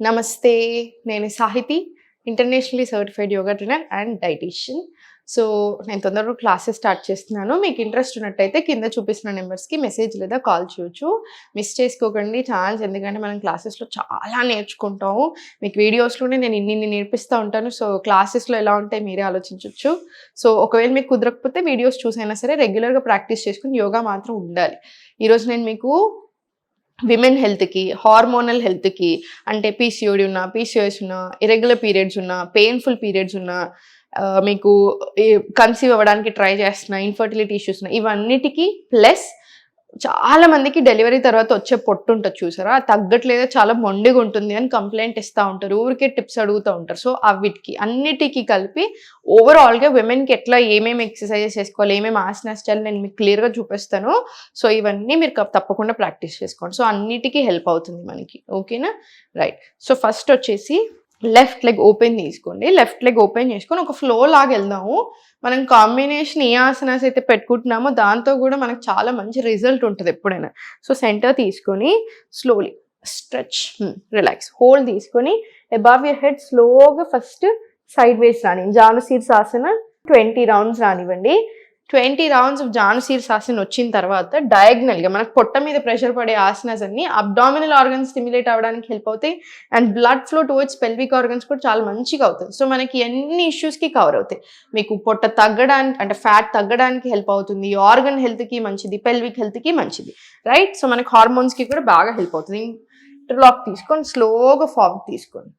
నమస్తే, నేను Sahithi, internationally certified yoga trainer and dietician. So నేను తొందరగా క్లాసెస్ స్టార్ట్ చేస్తున్నాను. మీకు ఇంట్రెస్ట్ ఉన్నట్టయితే కింద చూపిస్తున్న నెంబర్స్కి మెసేజ్ లేదా కాల్ చేయొచ్చు. మిస్ చేసుకోకండి ఛాన్స్, ఎందుకంటే మనం క్లాసెస్లో చాలా నేర్చుకుంటాము. మీకు వీడియోస్లోనే నేను ఇన్ని నేర్పిస్తూ ఉంటాను. సో క్లాసెస్లో ఎలా ఉంటాయి మీరే ఆలోచించవచ్చు. సో ఒకవేళ మీకు కుదరకపోతే వీడియోస్ చూసైనా సరే రెగ్యులర్గా ప్రాక్టీస్ చేసుకుని యోగా మాత్రం ఉండాలి. ఈరోజు నేను మీకు విమెన్ హెల్త్కి, హార్మోనల్ హెల్త్కి, అంటే పీసీఓడి ఉన్నా, పీసీఓఎస్ ఉన్నా, ఇరెగ్యులర్ పీరియడ్స్ ఉన్నా, పెయిన్ఫుల్ పీరియడ్స్ ఉన్నా, మీకు కన్సీవ్ అవ్వడానికి ట్రై చేస్తున్నా, ఇన్ఫర్టిలిటీ ఇష్యూస్ ఉన్నా, ఇవన్నిటికీ ప్లస్ చాలా మందికి డెలివరీ తర్వాత వచ్చే పొట్టు ఉంటుంది చూసారా, తగ్గట్లేదో చాలా మొండిగా ఉంటుంది అని కంప్లైంట్ ఇస్తూ ఉంటారు, ఊరికే టిప్స్ అడుగుతూ ఉంటారు. సో వీటికి అన్నిటికీ కలిపి ఓవరాల్గా విమెన్కి ఎట్లా ఏమేమి ఎక్సర్సైజెస్ చేసుకోవాలి, ఏమేమి ఆసనాస్ చేయాలి నేను మీకు క్లియర్గా చూపిస్తాను. సో ఇవన్నీ మీరు తప్పకుండా ప్రాక్టీస్ చేసుకోండి. సో అన్నిటికీ హెల్ప్ అవుతుంది మనకి. ఓకేనా, రైట్. సో ఫస్ట్ వచ్చేసి లెఫ్ట్ లెగ్ ఓపెన్ తీసుకోండి. లెఫ్ట్ లెగ్ ఓపెన్ చేసుకొని ఒక ఫ్లో లాగా వెళ్దాము. మనం కాంబినేషన్ ఏ ఆసనాస్ అయితే పెట్టుకుంటున్నామో దాంతో కూడా మనకు చాలా మంచి రిజల్ట్ ఉంటుంది ఎప్పుడైనా. సో సెంటర్ తీసుకొని స్లోలీ స్ట్రెచ్, రిలాక్స్, హోల్డ్ తీసుకొని అబవ్ యర్ హెడ్ స్లోగా ఫస్ట్ సైడ్ వేస్ రాని జాను శీర్షాసన 20 రౌండ్స్ రానివ్వండి. 20 రౌండ్స్ ఆఫ్ జాను శీర్షాసన వచ్చిన తర్వాత డయాగ్నల్గా మనకు పొట్ట మీద ప్రెషర్ పడే ఆసనాస్ అన్ని అబ్డామినల్ ఆర్గన్స్ స్టిమ్యులేట్ అవ్వడానికి హెల్ప్ అవుతాయి and blood flow towards pelvic organs కూడా చాలా మంచిగా అవుతుంది. సో మనకి ఎన్ని ఇష్యూస్కి కవర్ అవుతాయి. మీకు పొట్ట తగ్గడానికి అంటే ఫ్యాట్ తగ్గడానికి హెల్ప్ అవుతుంది, ఆర్గన్ హెల్త్కి మంచిది, పెల్విక్ హెల్త్కి మంచిది, రైట్. సో మనకి హార్మోన్స్కి కూడా బాగా హెల్ప్ అవుతుంది. ఇంటర్లాక్ తీసుకొని స్లోగా ఫార్వర్డ్ తీసుకోండి,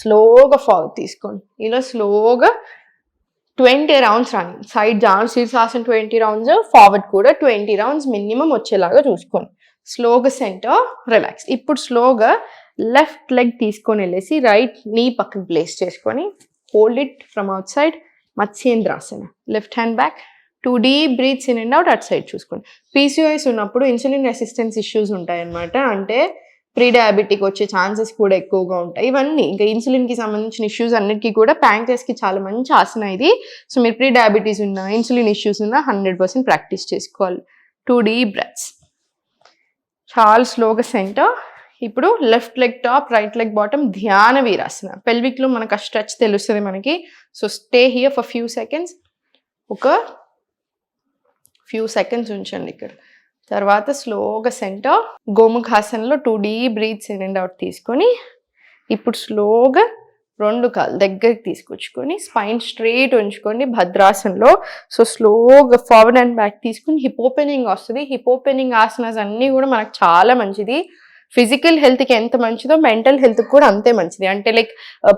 స్లోగా ఫార్వర్డ్ తీసుకోండి. ఇలా స్లోగా 20 రౌండ్స్ రాని. Side Janu Sirshasana 20 rounds, forward కూడా 20 రౌండ్స్ మినిమం వచ్చేలాగా చూసుకోండి. స్లోగా సెంటర్, రిలాక్స్. ఇప్పుడు స్లోగా లెఫ్ట్ లెగ్ తీసుకొని వెళ్ళేసి రైట్ నీ పక్కన ప్లేస్ చేసుకొని hold it from outside, Matsyendrasana. Left hand back, 2 deep breaths in and out. At side చూసుకోండి. పీసీఓఎస్ ఉన్నప్పుడు ఇన్సులిన్ రెసిస్టెన్స్ ఇష్యూస్ ఉంటాయన్నమాట. అంటే ప్రీ డయాబెటిక్ వచ్చే ఛాన్సెస్ కూడా ఎక్కువగా ఉంటాయి. ఇవన్నీ ఇంకా ఇన్సులిన్కి సంబంధించిన ఇష్యూస్ అన్నిటికీ కూడా ప్యాంక్రియాస్కి చాలా మంచి ఆసన ఇది. సో మీరు ప్రీ డయాబెటీస్ ఉన్నా, ఇన్సులిన్ ఇష్యూస్ ఉన్నా 100% ప్రాక్టీస్ చేసుకోవాలి. 2 డీప్ బ్రెత్స్. చాలా స్లోగా సెంటర్. ఇప్పుడు left leg top, right leg bottom, Dhyana Veerasana. పెల్విక్లో మనకు ఆ స్ట్రెచ్ తెలుస్తుంది మనకి. So stay here for few seconds. ఒక ఫ్యూ సెకండ్స్ ఉంచండి ఇక్కడ. తర్వాత స్లోగా సెంటర్, గోముఖాసనలో 2 deep breaths in and out తీసుకొని ఇప్పుడు స్లోగా 2 కాళ్ళు దగ్గరికి తీసుకొచ్చుకొని స్పైన్ స్ట్రైట్ ఉంచుకోండి భద్రాసనలో. సో స్లోగా ఫార్వర్డ్ అండ్ బ్యాక్ తీసుకుని హిప్ ఓపెనింగ్ వస్తుంది. హిప్ ఓపెనింగ్ ఆసనాస్ అన్నీ కూడా మనకు చాలా మంచిది. ఫిజికల్ హెల్త్కి ఎంత మంచిదో మెంటల్ హెల్త్కి కూడా అంతే మంచిది. అంటే లైక్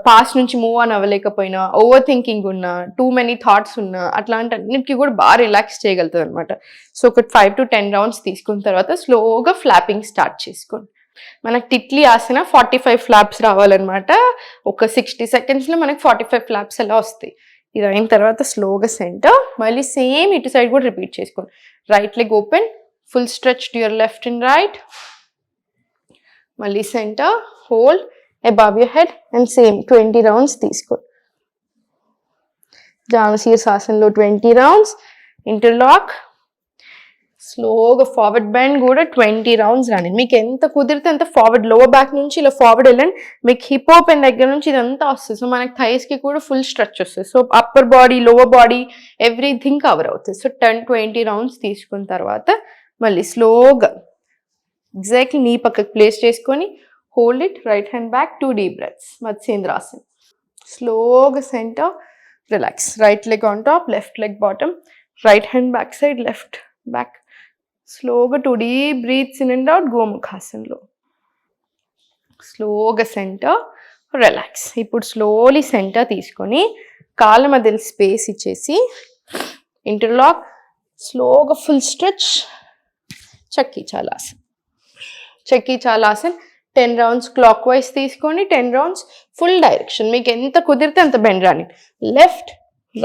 పాస్ట్ నుంచి మూవ్ ఆన్ అవ్వలేకపోయినా, ఓవర్ థింకింగ్ ఉన్నా, టూ మెనీ థాట్స్ ఉన్నా, అట్లాంటి అన్నిటికీ కూడా బాగా రిలాక్స్ చేయగలుగుతుంది అనమాట. సో ఒక 5 to 10 రౌండ్స్ తీసుకున్న తర్వాత స్లోగా ఫ్లాపింగ్ స్టార్ట్ చేసుకోండి. మనకు తిట్లీ ఆసన 45 ఫ్లాప్స్ రావాలన్నమాట. ఒక 60 సెకండ్స్లో మనకి 45 ఫ్లాప్స్ ఎలా వస్తాయి. ఇది అయిన తర్వాత స్లోగా సెంటర్, మళ్ళీ సేమ్ ఇటు సైడ్ కూడా రిపీట్ చేసుకోండి. Right leg open, full stretch to your left and right. మళ్ళీ center, hold above your head and same 20 rounds తీసుకోండి. జాను శీర్షాసనలో 20 రౌండ్స్. ఇంటర్లాక్, స్లోగా ఫార్వర్డ్ బెండ్ కూడా 20 రౌండ్స్ రాని. మీకు ఎంత కుదిరితే అంత ఫార్వర్డ్, లోవర్ బ్యాక్ నుంచి ఇలా ఫార్వర్డ్ వెళ్ళండి. మీకు హిప్ ఓపెన్ దగ్గర నుంచి ఇదంతా వస్తుంది. సో మనకి థైస్కి కూడా ఫుల్ స్ట్రెచ్ వస్తుంది. So upper body, lower body everything cover అవుతుంది. సో 10-20 రౌండ్స్ తీసుకున్న తర్వాత మళ్ళీ స్లోగా ఎగ్జాక్ట్లీ నీ పక్కకు ప్లేస్ చేసుకొని hold it, right hand back, 2 deep breaths, Matsyendrasana. స్లోగా center, relax. Right leg on top, left leg bottom, right hand back side, left back. స్లోగా 2 deep breaths in and out, గోముఖాసనలో. స్లోగా సెంటర్, రిలాక్స్. ఇప్పుడు slowly center తీసుకొని కాళ్ళ మధ్యలో space ఇచ్చేసి interlock, స్లోగా full stretch, Chakki Chalasan. Chakki Chalasan 10 rounds clockwise తీసుకోండి. 10 రౌండ్స్ ఫుల్ డైరెక్షన్. మీకు ఎంత కుదిరితే అంత బెండ్ రాని. Left,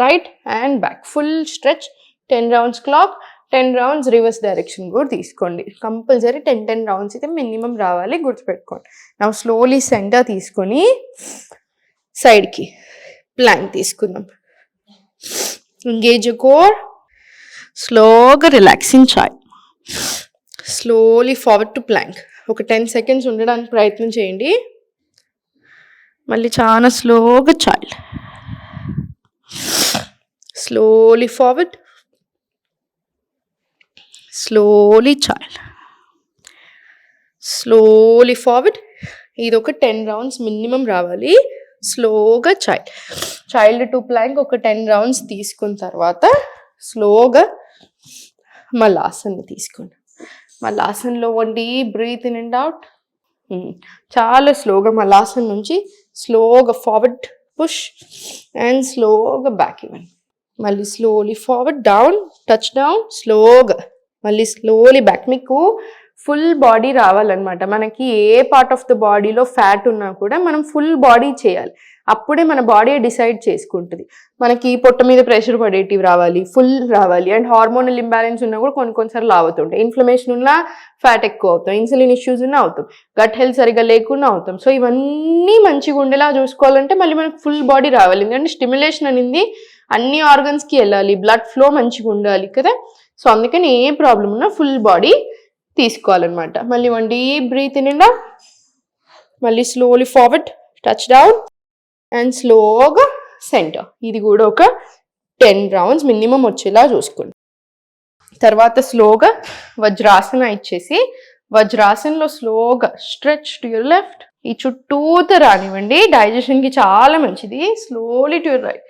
right and back, full stretch. 10 rounds clock, 10 rounds reverse direction కూడా తీసుకోండి. కంపల్సరీ 10 రౌండ్స్ అయితే మినిమం రావాలి, గుర్తుపెట్టుకోండి. నా స్లోలీ సెంటర్ తీసుకొని సైడ్కి ప్లాంక్ తీసుకుందాం. ఎంగేజ్ కోర్, స్లోగా రిలాక్సింగ్ చాయ్. Slowly forward to plank. ఒక 10 సెకండ్స్ ఉండడానికి ప్రయత్నం చేయండి. మళ్ళీ చాలా స్లోగా child, slowly forward, slowly child, slowly forward. ఇది ఒక 10 రౌండ్స్ మినిమం రావాలి. స్లోగా చైల్డ్ టు ప్లాంక్ ఒక 10 రౌండ్స్ తీసుకున్న తర్వాత స్లోగా మలాసన్ తీసుకోండి. మలాసన్లో వండి బ్రీత్ ఇన్ అండ్ అవుట్. చాలా స్లోగా మలాసన్ నుంచి స్లోగా ఫార్వర్డ్ పుష్ అండ్ స్లోగా బ్యాక్ ఇవ్వండి. మళ్ళీ slowly forward, down, touch down, స్లోగా మళ్ళీ స్లోలీ బ్యాక్. మీకు ఫుల్ బాడీ రావాలన్నమాట. మనకి ఏ పార్ట్ ఆఫ్ ద బాడీలో ఫ్యాట్ ఉన్నా కూడా మనం ఫుల్ బాడీ చేయాలి. అప్పుడే మన బాడీ డిసైడ్ చేసుకుంటుంది. మనకి పొట్ట మీద ప్రెషర్ పడేటివి రావాలి, ఫుల్ రావాలి. అండ్ హార్మోనల్ ఇంబ్యాలెన్స్ ఉన్నా కూడా కొన్నిసార్లు అవుతుంటాయి. ఇన్ఫ్లమేషన్ ఉన్నా ఫ్యాట్ ఎక్కువ అవుతాం, ఇన్సులిన్ ఇష్యూస్ ఉన్నా అవుతాం, గట్ హెల్త్ సరిగా లేకుండా అవుతాం. సో ఇవన్నీ మంచిగా ఉండేలా చూసుకోవాలంటే మళ్ళీ మనకు ఫుల్ బాడీ రావాలి. ఎందుకంటే స్టిమ్యులేషన్ అనేది అన్ని ఆర్గన్స్కి వెళ్ళాలి, బ్లడ్ ఫ్లో మంచిగా ఉండాలి కదా. సో అందుకని ఏ ప్రాబ్లం ఉన్నా ఫుల్ బాడీ తీసుకోవాలన్నమాట. మళ్ళీ one deep breath in and out, మళ్ళీ slowly forward, touch down and స్లోగా సెంటర్. ఇది కూడా ఒక 10 రౌండ్స్ మినిమం వచ్చేలా చూసుకోండి. తర్వాత స్లోగా వజ్రాసన ఇచ్చేసి వజ్రాసనలో స్లోగా స్ట్రెచ్ టు యువర్ లెఫ్ట్. ఈ చుట్టూత రానివ్వండి, డైజెషన్కి చాలా మంచిది. Slowly to your right.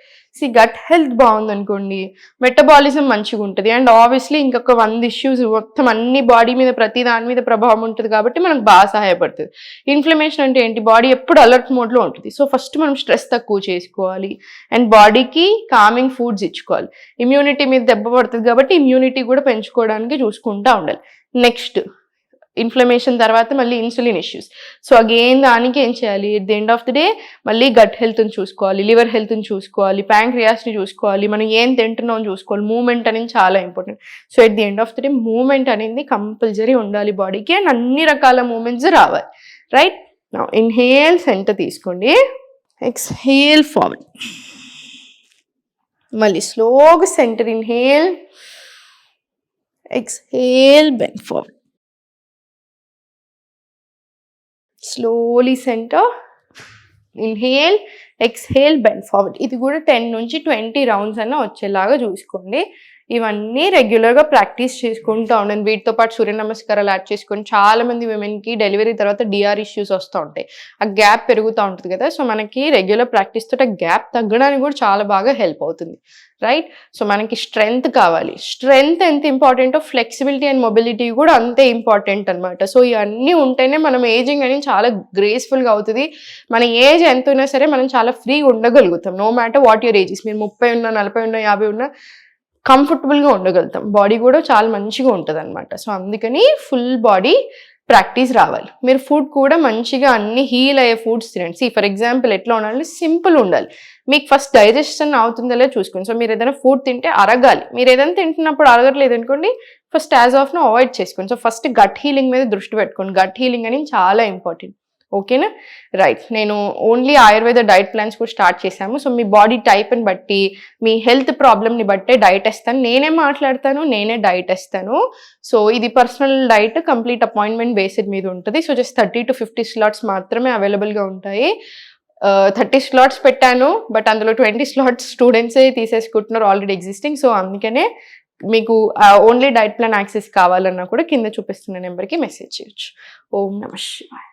Gut health బాగుందనుకోండి, మెటబాలిజం మంచిగా ఉంటుంది. అండ్ ఆబ్వియస్లీ ఇంకొక 100 ఇష్యూస్ మొత్తం అన్ని బాడీ మీద ప్రతి దాని మీద ప్రభావం ఉంటుంది కాబట్టి మనకు బాగా సహాయపడుతుంది. ఇన్ఫ్లమేషన్ అంటే ఏంటి, బాడీ ఎప్పుడు అలర్ట్ మోడ్లో ఉంటుంది. సో ఫస్ట్ మనం స్ట్రెస్ తక్కువ చేసుకోవాలి అండ్ బాడీకి కామింగ్ ఫుడ్స్ ఇచ్చుకోవాలి. ఇమ్యూనిటీ మీద దెబ్బ పడుతుంది కాబట్టి ఇమ్యూనిటీ కూడా పెంచుకోవడానికి చూసుకుంటూ ఉండాలి. నెక్స్ట్ ఇన్ఫ్లమేషన్ తర్వాత మళ్ళీ ఇన్సులిన్ ఇష్యూస్. సో అగైన్ దానికి ఏం చేయాలి, at the end of the day మళ్ళీ గట్ హెల్త్ని చూసుకోవాలి, లివర్ హెల్త్ని చూసుకోవాలి, ప్యాంక్రియాస్ని చూసుకోవాలి, మనం ఏం తింటున్నాం చూసుకోవాలి. మూమెంట్ అనేది చాలా important. So at the end of the day moment అనేది కంపల్సరీ ఉండాలి బాడీకి. అండ్ అన్ని రకాల మూమెంట్స్ రావాలి. రైట్ నౌ ఇన్హేల్, సెంటర్ తీసుకోండి, ఎక్స్హేల్ ఫార్వర్డ్, మళ్ళీ స్లోగా centre, inhale, exhale, bend forward, slowly center, inhale, exhale, bend forward. ఇది కూడా 10 నుంచి 20 రౌండ్స్ అన్న వచ్చేలాగా చూసుకోండి. ఇవన్నీ రెగ్యులర్గా ప్రాక్టీస్ చేసుకుంటూ ఉండండి. వీటితో పాటు సూర్య నమస్కారాలు యాడ్ చేసుకొని, చాలా మంది విమెన్కి డెలివరీ తర్వాత డిఆర్ ఇష్యూస్ వస్తూ ఉంటాయి, ఆ గ్యాప్ పెరుగుతూ ఉంటుంది కదా. సో మనకి రెగ్యులర్ ప్రాక్టీస్ తోటి గ్యాప్ తగ్గడానికి కూడా చాలా బాగా హెల్ప్ అవుతుంది. రైట్. సో మనకి స్ట్రెంగ్త్ కావాలి. స్ట్రెంగ్త్ ఎంత ఇంపార్టెంటో ఫ్లెక్సిబిలిటీ అండ్ మొబిలిటీ కూడా అంతే ఇంపార్టెంట్ అనమాట. సో ఇవన్నీ ఉంటేనే మనం ఏజింగ్ అనేది చాలా గ్రేస్ఫుల్గా అవుతుంది. మన ఏజ్ ఎంత ఉన్నా సరే మనం చాలా ఫ్రీగా ఉండగలుగుతాం. No matter what your age is. మీరు 30 ఉన్నా, 40 ఉన్నా, 50 ఉన్నా కంఫర్టబుల్గా ఉండగలుగుతాం. బాడీ కూడా చాలా మంచిగా ఉంటుంది అనమాట. సో అందుకని ఫుల్ బాడీ ప్రాక్టీస్ రావాలి. మీరు ఫుడ్ కూడా మంచిగా అన్ని హీల్ అయ్యే ఫుడ్స్ తినండి. ఫర్ ఎగ్జాంపుల్ ఎట్లా ఉండాలి, సింపుల్ ఉండాలి. మీకు ఫస్ట్ డైజెషన్ అవుతుందో చూసుకోండి. సో మీరు ఏదైనా ఫుడ్ తింటే అరగాలి. మీరు ఏదైనా తింటున్నప్పుడు అరగట్లేదు అనుకోండి, first as of no avoid చేసుకోండి. సో ఫస్ట్ గట్ హీలింగ్ మీద దృష్టి పెట్టుకోండి. గట్ హీలింగ్ అనేది చాలా ఇంపార్టెంట్. ఓకేనా? రైట్. నేను ఓన్లీ ఆయుర్వేద డైట్ ప్లాన్స్ కూడా స్టార్ట్ చేశాము. సో మీ బాడీ టైప్ని బట్టి, మీ హెల్త్ ప్రాబ్లమ్ని బట్టే డైట్ ఇస్తాను. నేనే మాట్లాడతాను, నేనే డైట్ ఇస్తాను. సో ఇది personal diet, complete appointment based మీద ఉంటుంది. సో జస్ట్ 30 to 50 స్లాట్స్ మాత్రమే అవైలబుల్గా ఉంటాయి. 30 స్లాట్స్ పెట్టాను, బట్ అందులో 20 స్లాట్స్ స్టూడెంట్సే తీసేసుకుంటున్నారు ఆల్రెడీ ఎగ్జిస్టింగ్. సో అందుకనే మీకు ఓన్లీ డైట్ ప్లాన్ యాక్సెస్ కావాలన్నా కూడా కింద చూపిస్తున్న నెంబర్కి మెసేజ్ చేయొచ్చు. ఓం నమః శివాయ.